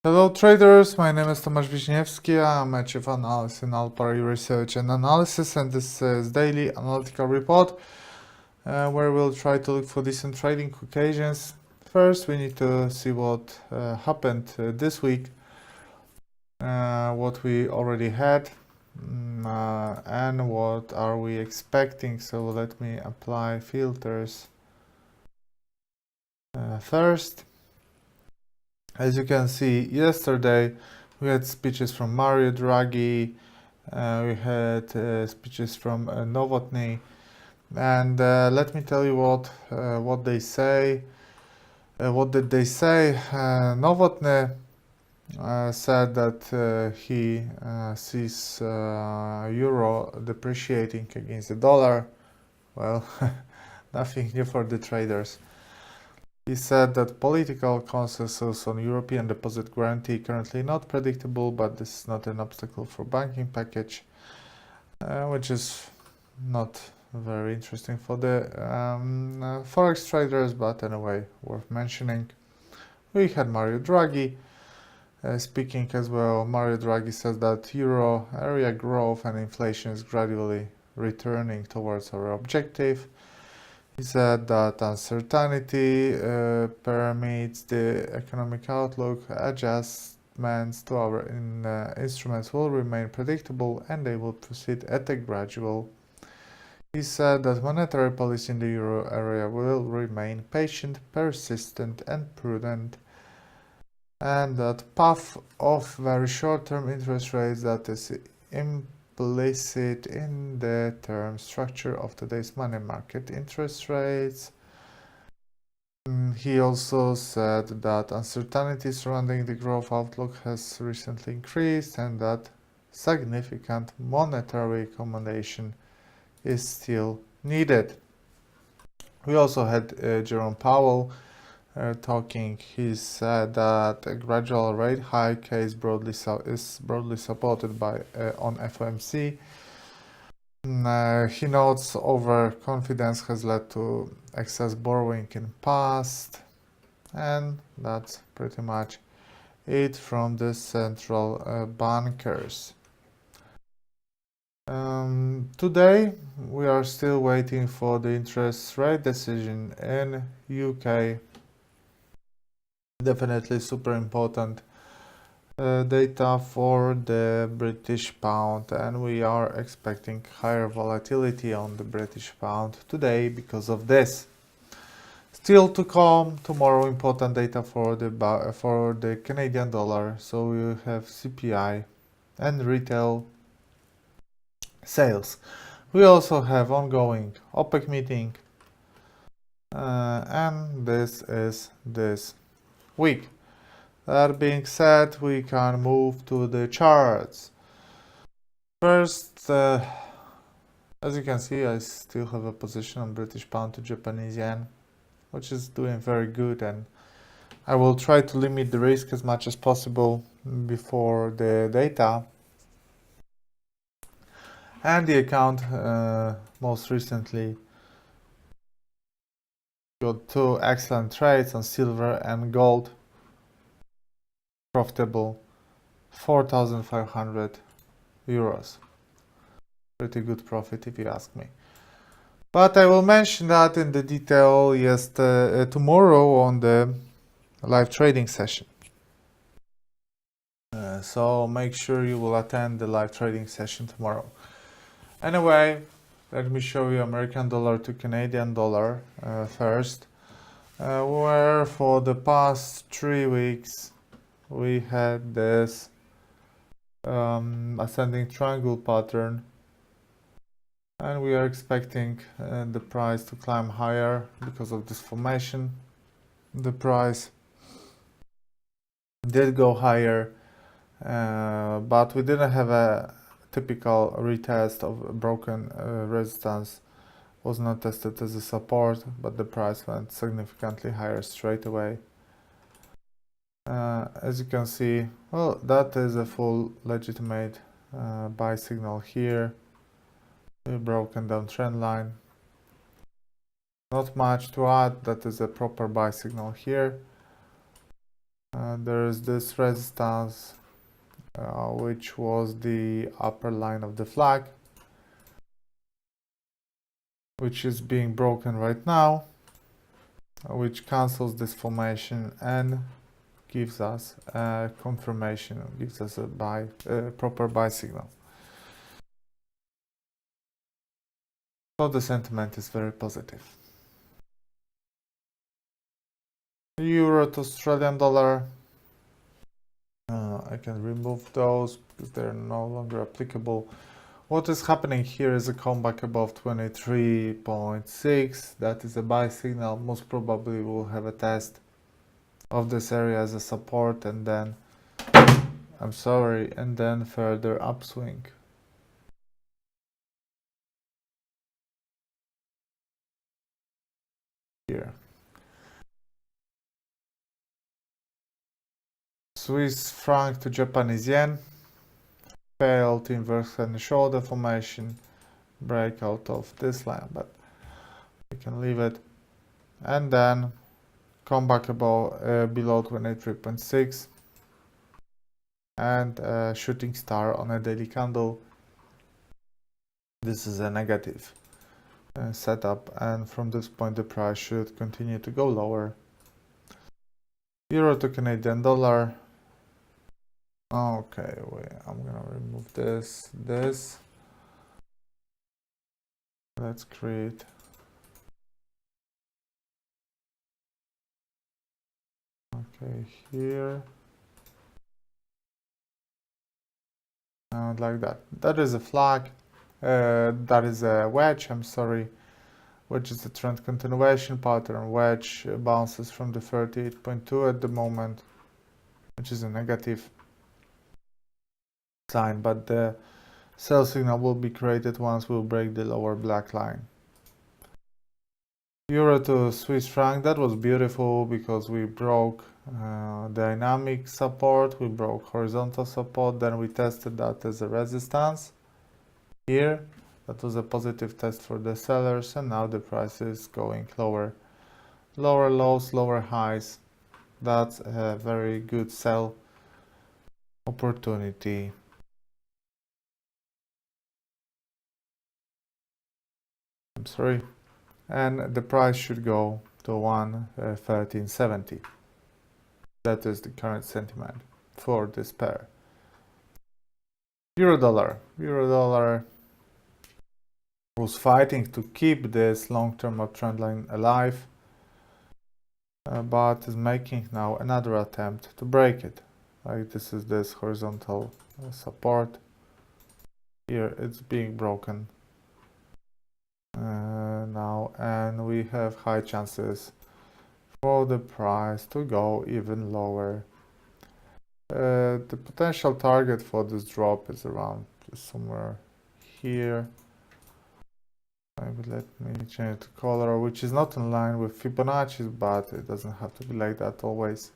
Hello traders, my name is Tomasz Wiśniewski. I'm a chief analyst in Alpari Research and Analysis, and this is daily analytical report where we'll try to look for decent trading occasions. First, we need to see what happened this week, what we already had, and what are we expecting. So let me apply filters first. As you can see, yesterday we had speeches from Mario Draghi, we had speeches from Novotny, and let me tell you what they say. What did they say? Novotny said that he sees euro depreciating against the dollar. Well, nothing new for the traders. He said that political consensus on European deposit guarantee currently not predictable, but this is not an obstacle for banking package, which is not very interesting for the forex traders, but anyway, worth mentioning. We had Mario Draghi speaking as well. Mario Draghi says that euro area growth and inflation is gradually returning towards our objective. He said that uncertainty permits the economic outlook. Adjustments to our instruments will remain predictable and they will proceed at a gradual. He said that monetary policy in the euro area will remain patient, persistent and prudent, and that path of very short-term interest rates that is implicit in the term structure of today's money market interest rates. He also said that uncertainty surrounding the growth outlook has recently increased and that significant monetary accommodation is still needed. We also had Jerome Powell talking. He said that a gradual rate hike is broadly supported by on FOMC. He notes overconfidence has led to excess borrowing in past, and that's pretty much it from the central bankers. Today we are still waiting for the interest rate decision in UK. Definitely super important data for the British pound, and we are expecting higher volatility on the British pound today because of this. Still to come tomorrow, important data for the Canadian dollar. So we have CPI and retail sales. We also have ongoing OPEC meeting, and this is this week. That being said, we can move to the charts. First, as you can see, I still have a position on British pound to Japanese yen, which is doing very good, and I will try to limit the risk as much as possible before the data. And the account most recently got two excellent trades on silver and gold. Profitable, 4,500 euros. Pretty good profit if you ask me. But I will mention that in the detail tomorrow on the live trading session. So make sure you will attend the live trading session tomorrow. Anyway, let me show you American dollar to Canadian dollar first, where for the past 3 weeks we had this ascending triangle pattern, and we are expecting the price to climb higher because of this formation. The price did go higher, but we didn't have a typical retest of broken resistance. Was not tested as a support, but the price went significantly higher straight away. As you can see, well, that is a full legitimate buy signal here. We've broken down trend line. Not much to add, that is a proper buy signal here. There is this resistance, which was the upper line of the flag, which is being broken right now, which cancels this formation and gives us a confirmation, gives us a proper buy signal. So the sentiment is very positive. Euro to Australian dollar. I can remove those because they're no longer applicable. What is happening here is a comeback above 23.6. That is a buy signal. Most probably we'll have a test of this area as a support and then, and then further upswing. Here. Swiss franc to Japanese yen. Failed to inverse head and shoulder formation. Breakout of this line, but we can leave it. And then come back above, below 23.6. And shooting star on a daily candle. This is a negative setup, and from this point the price should continue to go lower. Euro to Canadian dollar. Okay, wait, I'm gonna remove this. Let's create here. Like that. That is a flag. That is a wedge, I'm sorry, which is the trend continuation pattern. Wedge bounces from the 38.2 at the moment, which is a negative sign, but the sell signal will be created once we'll break the lower black line. Euro to Swiss franc, that was beautiful because we broke dynamic support, we broke horizontal support, then we tested that as a resistance here. That was a positive test for the sellers, and now the price is going lower. Lower lows, lower highs. That's a very good sell opportunity. I'm sorry. And the price should go to 113.70. That is the current sentiment for this pair. Euro dollar. Euro dollar was fighting to keep this long-term uptrend line alive, but is making now another attempt to break it. Like this is this horizontal support. Here it's being broken now, and we have high chances for the price to go even lower. The potential target for this drop is around somewhere here. Maybe let me change the color, which is not in line with Fibonacci, but it doesn't have to be like that always.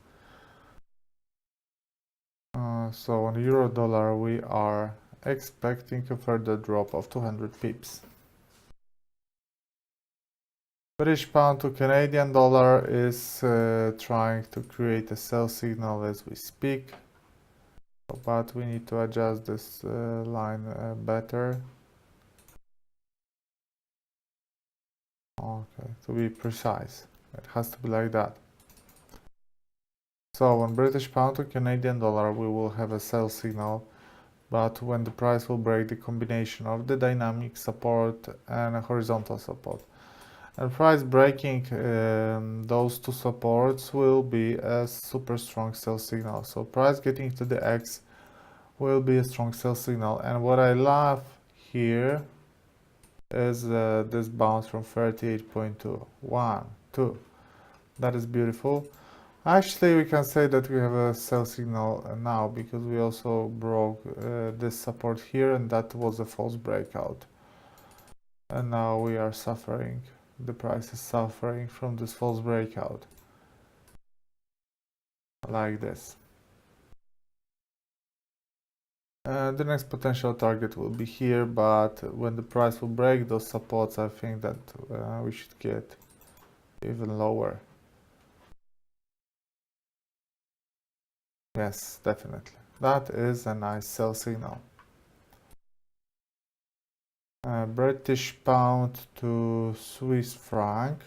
So on euro dollar we are expecting a further drop of 200 pips. British pound to Canadian dollar is trying to create a sell signal as we speak, but we need to adjust this line better. Okay, to be precise, it has to be like that. So on British pound to Canadian dollar we will have a sell signal, but when the price will break the combination of the dynamic support and a horizontal support. And price breaking those two supports will be a super strong sell signal. So price getting to the X will be a strong sell signal. And what I love here is this bounce from 38.2. 1, 2. That is beautiful. Actually, we can say that we have a sell signal now because we also broke this support here, and that was a false breakout. And now we are suffering. The price is suffering from this false breakout. Like this. The next potential target will be here, but when the price will break those supports, I think that we should get even lower. Yes, definitely. That is a nice sell signal. British pound to Swiss franc.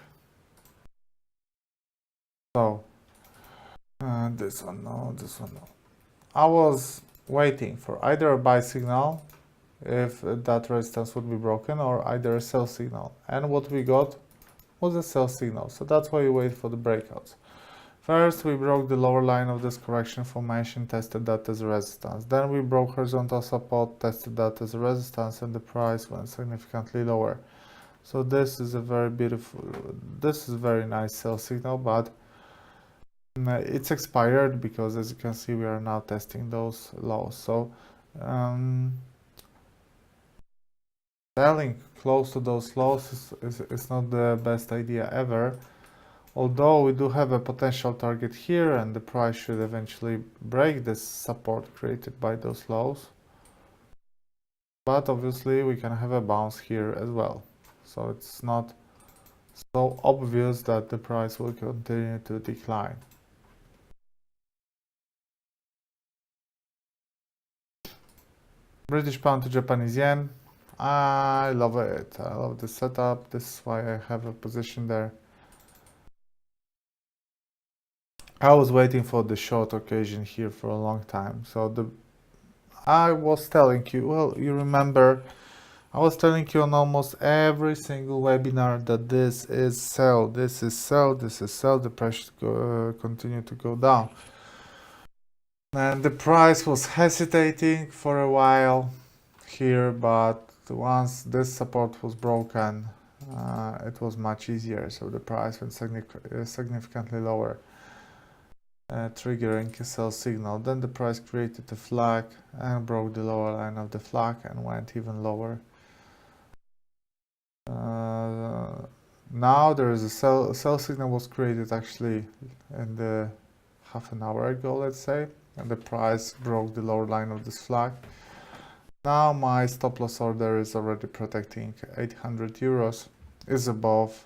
So, this one no, this one no. I was waiting for either a buy signal if that resistance would be broken, or either a sell signal. And what we got was a sell signal. So that's why you wait for the breakouts. First, we broke the lower line of this correction formation, tested that as a resistance. Then we broke horizontal support, tested that as a resistance, and the price went significantly lower. So this is a very beautiful, this is a very nice sell signal, but it's expired because, as you can see, we are now testing those lows. So selling close to those lows is not the best idea ever. Although we do have a potential target here, and the price should eventually break this support created by those lows. But obviously we can have a bounce here as well. So it's not so obvious that the price will continue to decline. British pound to Japanese yen. I love it. I love the setup. This is why I have a position there. I was waiting for the short occasion here for a long time. So I was telling you, well, you remember, I was telling you on almost every single webinar that this is sell, this is sell, this is sell. The price should continue to go down. And the price was hesitating for a while here, but once this support was broken, it was much easier. So the price went significantly lower, triggering a sell signal. Then the price created a flag and broke the lower line of the flag and went even lower. Now there is a sell signal was created actually in the half an hour ago, let's say, and the price broke the lower line of this flag. Now my stop loss order is already protecting 800 euros, is above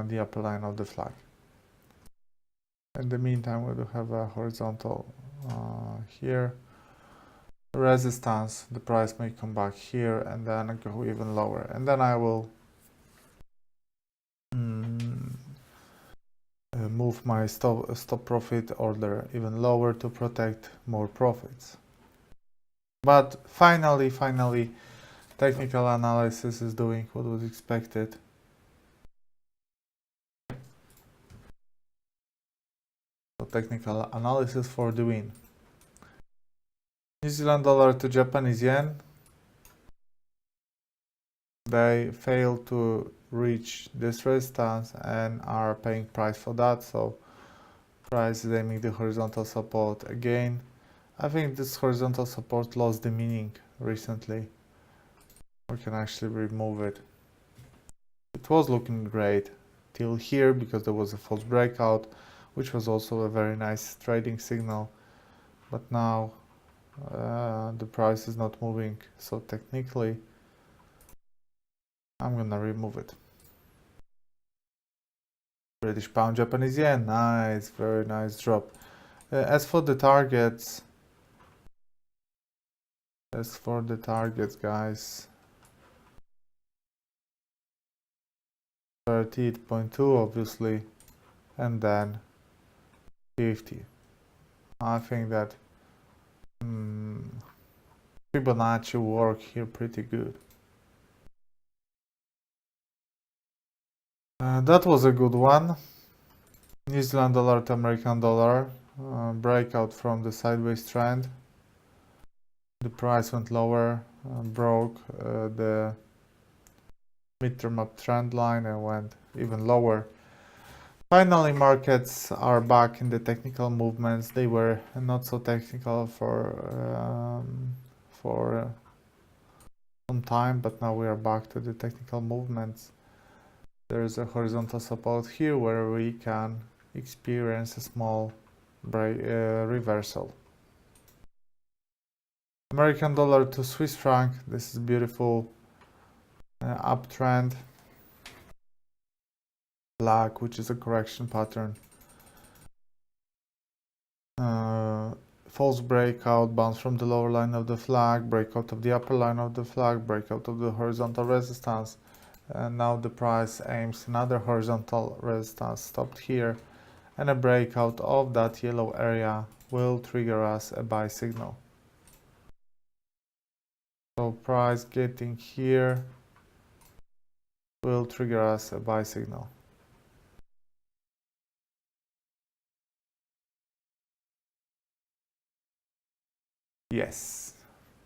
the upper line of the flag. In the meantime, we do have a horizontal here resistance. The price may come back here and then go even lower, and then I will move my stop profit order even lower to protect more profits. But finally, technical analysis is doing what was expected. So technical analysis for the win. New Zealand dollar to Japanese yen. They failed to reach this resistance and are paying price for that. So price is aiming the horizontal support again. I think this horizontal support lost the meaning recently. We can actually remove it. It was looking great till here because there was a false breakout, which was also a very nice trading signal. But now the price is not moving, so technically I'm gonna remove it. British pound, Japanese yen, nice, very nice drop. As for the targets, guys, 38.2 obviously, and then 50. I think that Fibonacci work here pretty good. That was a good one. New Zealand dollar to American dollar, breakout from the sideways trend. The price went lower, broke the midterm up trend line and went even lower. Finally, markets are back in the technical movements. They were not so technical for some time, but now we are back to the technical movements. There is a horizontal support here where we can experience a small reversal. American dollar to Swiss franc. This is beautiful uptrend. Black, which is a correction pattern. false breakout, bounce from the lower line of the flag, breakout of the upper line of the flag, breakout of the horizontal resistance, and now the price aims another horizontal resistance stopped here, and a breakout of that yellow area will trigger us a buy signal. So price getting here will trigger us a buy signal. Yes,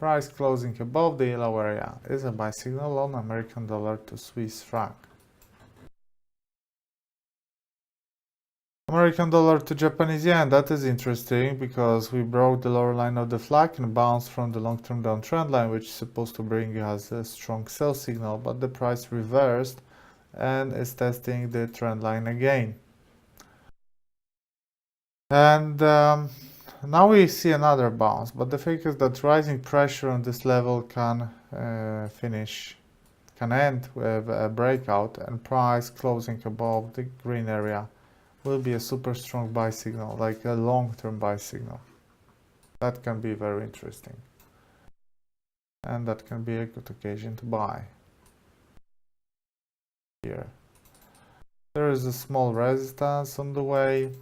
price closing above the yellow area is a buy signal on American dollar to Swiss franc. American dollar to Japanese yen, that is interesting because we broke the lower line of the flag and bounced from the long-term downtrend line, which is supposed to bring us a strong sell signal, but the price reversed and is testing the trend line again. And now we see another bounce, but the thing is that rising pressure on this level can end with a breakout, and price closing above the green area will be a super strong buy signal, like a long-term buy signal. That can be very interesting. And that can be a good occasion to buy. Here. There is a small resistance on the way.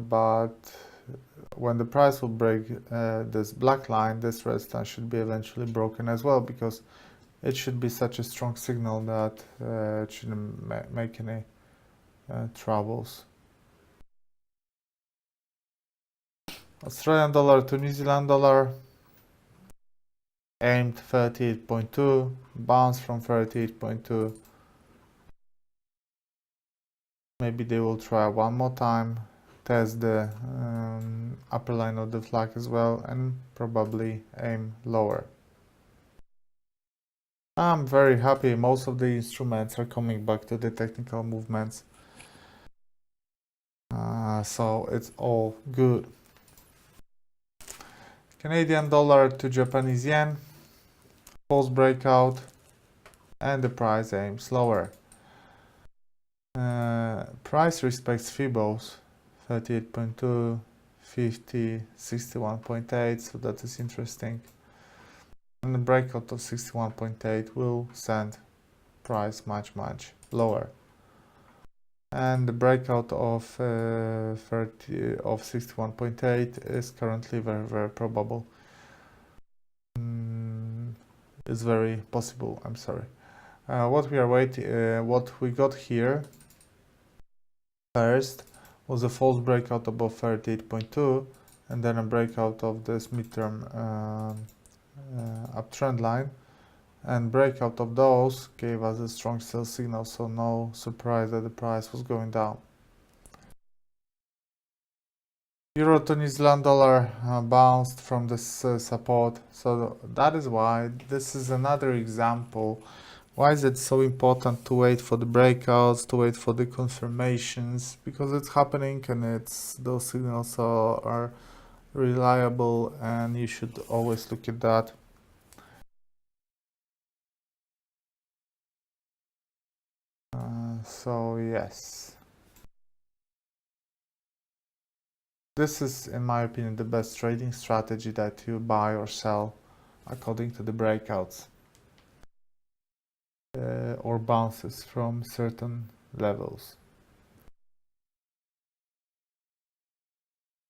But when the price will break this black line, this resistance should be eventually broken as well, because it should be such a strong signal that it shouldn't make any troubles. Australian dollar to New Zealand dollar, aimed 38.2, bounce from 38.2. Maybe they will try one more time, test the upper line of the flag as well, and probably aim lower. I'm very happy most of the instruments are coming back to the technical movements. So it's all good. Canadian dollar to Japanese yen, false breakout, and the price aims lower. Price respects Fibos, 38.2, 50, 61.8, so that is interesting. And the breakout of 61.8 will send price much lower. And the breakout of 61.8 is currently very probable. It's very possible. I'm sorry. What we got here first was a false breakout above 38.2, and then a breakout of this midterm uptrend line, and breakout of those gave us a strong sell signal, so no surprise that the price was going down. Euro to New Zealand dollar bounced from this support, so that is why this is another example. Why is it so important to wait for the breakouts, to wait for the confirmations? Because it's happening, and those signals are reliable, and you should always look at that. So yes, this is, in my opinion, the best trading strategy, that you buy or sell according to the breakouts or bounces from certain levels.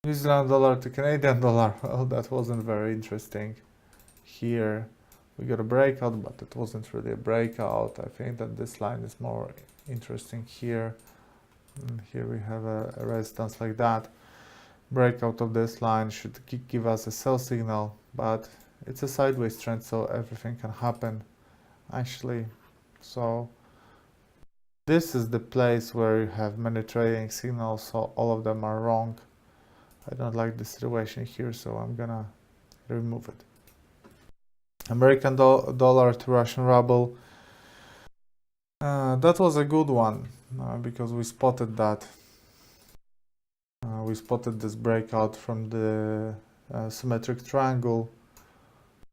New Zealand dollar to Canadian dollar, well, that wasn't very interesting. Here we got a breakout, but it wasn't really a breakout. I think that this line is more interesting here. And here we have a resistance like that. Breakout of this line should give us a sell signal, but it's a sideways trend, so everything can happen actually. So this is the place where you have many trading signals, so all of them are wrong. I don't like the situation here, so I'm gonna remove it. American dollar to Russian ruble. That was a good one because we spotted that. We spotted this breakout from the symmetric triangle.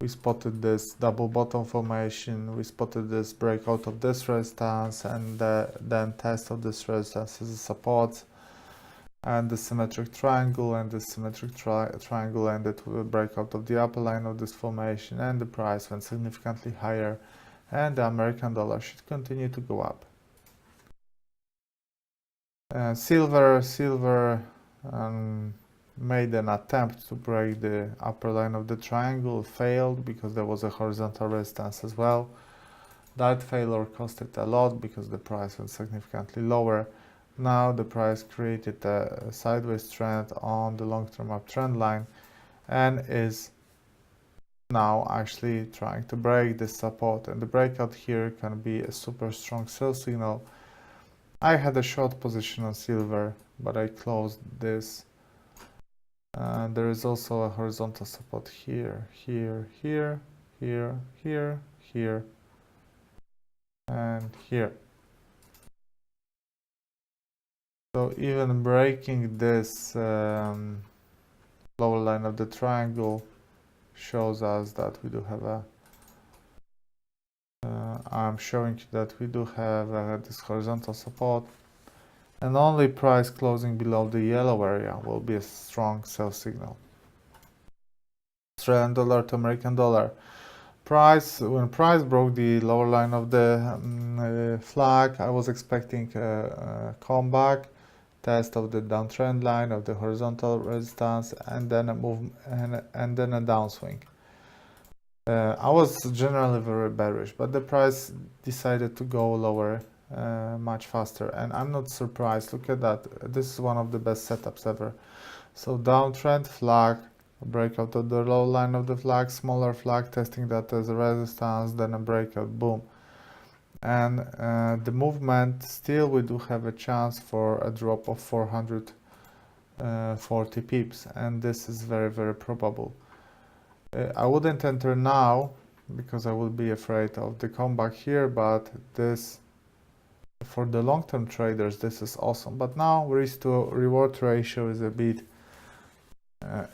We spotted this double bottom formation, we spotted this breakout of this resistance, and then test of this resistance as a support, and the symmetric triangle, and the symmetric triangle ended with a breakout of the upper line of this formation, and the price went significantly higher, and the American dollar should continue to go up. Silver made an attempt to break the upper line of the triangle, failed because there was a horizontal resistance as well. That failure costed a lot because the price went significantly lower. Now the price created a sideways trend on the long-term uptrend line and is now actually trying to break this support, and the breakout here can be a super strong sell signal. I had a short position on silver, but I closed this. There is also a horizontal support here, here, here, here, here, here, and here. So even breaking this lower line of the triangle shows us that we do have a I'm showing you that we do have this horizontal support, and only price closing below the yellow area will be a strong sell signal. Australian dollar to American dollar. When price broke the lower line of the flag, I was expecting a comeback, test of the downtrend line of the horizontal resistance, and then a move and then a downswing. I was generally very bearish, but the price decided to go lower much faster, and I'm not surprised. Look at that. This is one of the best setups ever. So downtrend flag, breakout of the low line of the flag, smaller flag, testing that as a resistance, then a breakout, boom. And the movement, still we do have a chance for a drop of 440 pips, and this is very, very probable. I wouldn't enter now because I would be afraid of the comeback here, but this, for the long-term traders, this is awesome. But now risk to reward ratio is a bit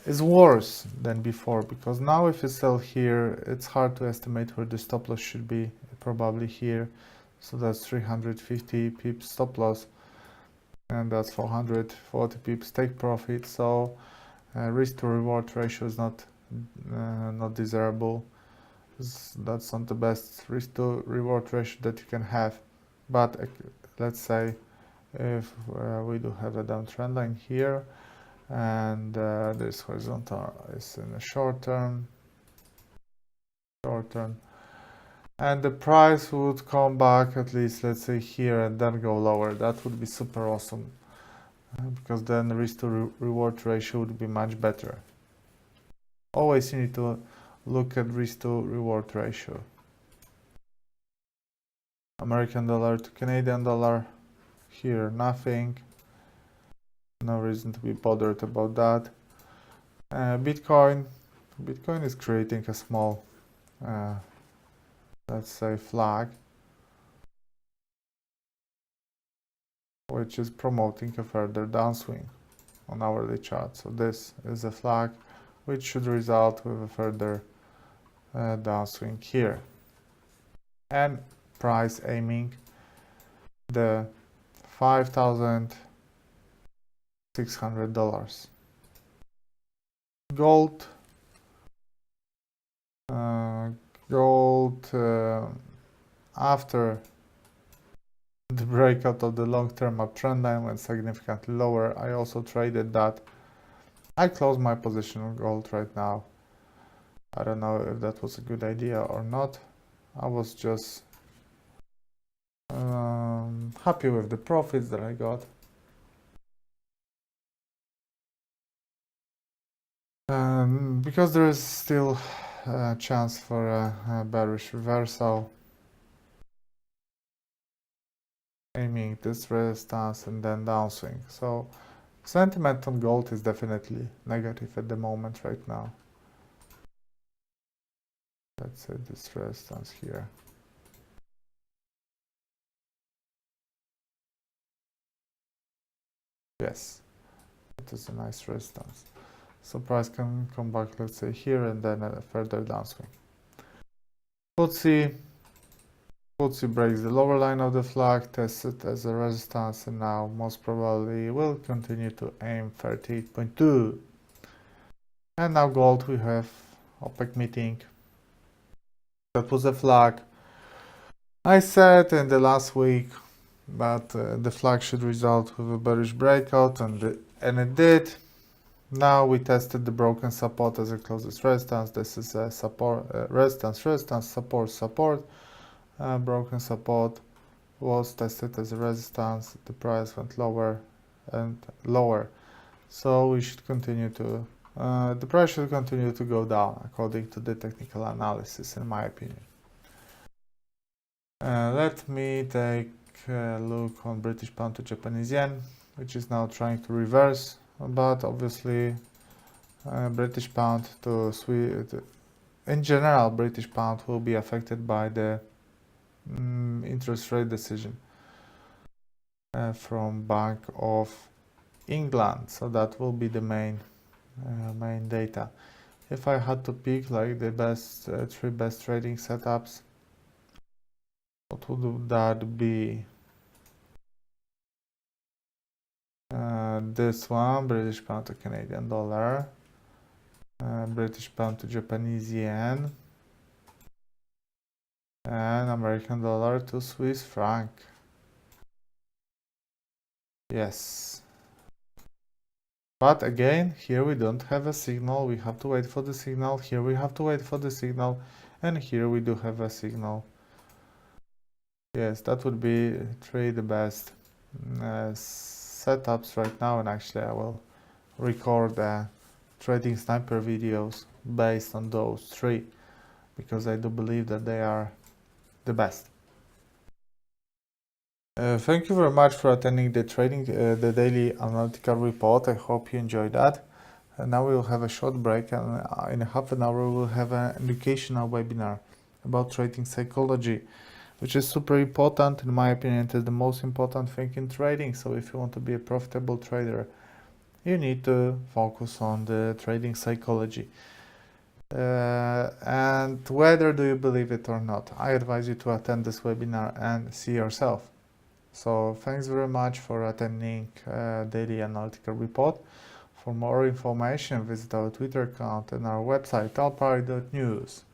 is worse than before, because now if you sell here, it's hard to estimate where the stop loss should be, probably here. So that's 350 pips stop loss, and that's 440 pips take profit. So risk to reward ratio is not desirable. That's not the best risk to reward ratio that you can have. But let's say if we do have a downtrend line here, and this horizontal is in a short term, and the price would come back at least, let's say here, and then go lower, that would be super awesome, because then the risk to reward ratio would be much better. Always you need to look at risk to reward ratio. American dollar to Canadian dollar, here nothing, no reason to be bothered about that. Bitcoin is creating a small let's say flag, which is promoting a further downswing on hourly chart. So this is a flag which should result with a further downswing here, and price aiming the $5,600. Gold after the breakout of the long-term uptrend line went significantly lower. I also traded that. I closed my position on gold right now. I don't know if that was a good idea or not. I was just happy with the profits that I got. Because there is still a chance for a bearish reversal, aiming this resistance and then downswing. So sentiment on gold is definitely negative at the moment right now. Let's say this resistance here. Yes, it is a nice resistance. So price can come back, let's say here, and then a further downswing. FTSE breaks the lower line of the flag, tests it as a resistance, and now most probably will continue to aim 38.2. And now gold, we have OPEC meeting. That was a flag. I said in the last week that the flag should result with a bearish breakout, and it did. Now we tested the broken support as a closest resistance. This is a support, resistance, support. Broken support was tested as a resistance. The price went lower and lower. So we should continue to, the price should continue to go down according to the technical analysis, in my opinion. Let me take a look on British pound to Japanese yen, which is now trying to reverse, but obviously British pound to in general, British pound will be affected by the interest rate decision from Bank of England. So that will be the main data. If I had to pick like the best three best trading setups, what would that be? This one, British pound to Canadian dollar, British pound to Japanese yen, and American dollar to Swiss franc. Yes. But again, here we don't have a signal. We have to wait for the signal. Here we have to wait for the signal. And here we do have a signal. Yes, that would be the best setups right now. And actually, I will record trading sniper videos based on those three, because I do believe that they are the best. Thank you very much for attending the the daily analytical report. I hope you enjoyed that. And now we will have a short break, and in half an hour we will have an educational webinar about trading psychology, which is super important. In my opinion, it is the most important thing in trading. So if you want to be a profitable trader, you need to focus on the trading psychology. And whether do you believe it or not, I advise you to attend this webinar and see yourself. So thanks very much for attending Daily Analytical Report. For more information, visit our Twitter account and our website, alpari.news.